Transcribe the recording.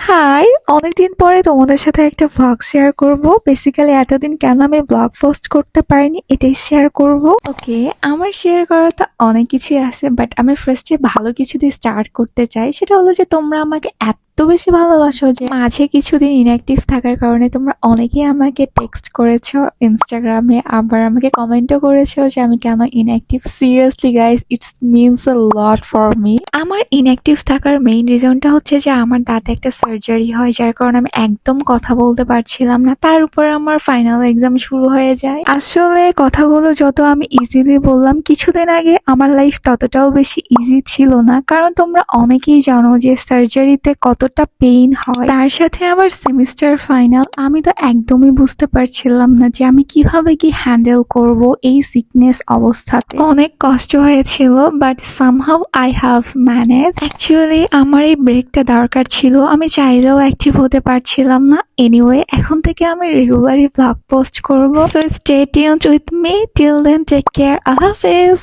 High! অনেকদিন পরে তোমাদের সাথে একটা ভ্লগ শেয়ার করব। বেসিক্যালি এতদিন কেন আমি ব্লগ পোস্ট করতে পারিনি এটাই শেয়ার করব। ওকে, আমার শেয়ার করার তো অনেক কিছুই আছে, বাট আমি ফার্স্টে ভালো কিছু দিয়ে স্টার্ট করতে চাই। সেটা হলো যে তোমরা আমাকে এত বেশি ভালোবাসো যে মাঝে কিছুদিন ইনঅ্যাক্টিভ থাকার কারণে তোমরা অনেকেই আমাকে টেক্সট করেছো ইনস্টাগ্রামে, আবার আমাকে কমেন্টও করেছো যে আমি কেন inactive. Seriously guys, it's means a lot for me. আমার ইনঅ্যাক্টিভ থাকার মেইন রিজনটা হচ্ছে যে আমার দাঁতে একটা সার্জারি হয়, যার কারণে আমি একদম কথা বলতে পারছিলাম না। তার উপর আমার ফাইনাল এক্সাম শুরু হয়ে যায়। আসলে কথাগুলো যত আমি ইজিলি বললাম কিছুদিন আগে, আমার লাইফ ততটাও বেশি ইজি ছিল না, কারণ তোমরা অনেকেই জানো যে সার্জারিতে কতটা পেইন হয়। তার সাথে আবার সেমিস্টার ফাইনাল, আমি তো একদমই বুঝতে পারছিলাম না যে আমি কিভাবে কি হ্যান্ডেল করব এই সিকনেস অবস্থাতে। অনেক কষ্ট হয়েছিল, but somehow I have manage. Actually আমার এই ব্রেকটা দরকার ছিল, আমি চাইলেও অ্যাক্টিভ হতে পারছিলাম না। এনিওয়ে, এখন থেকে আমি রেগুলারই ব্লগ পোস্ট করব। So stay tuned with me till then, take care, আল্লাহ হাফেজ।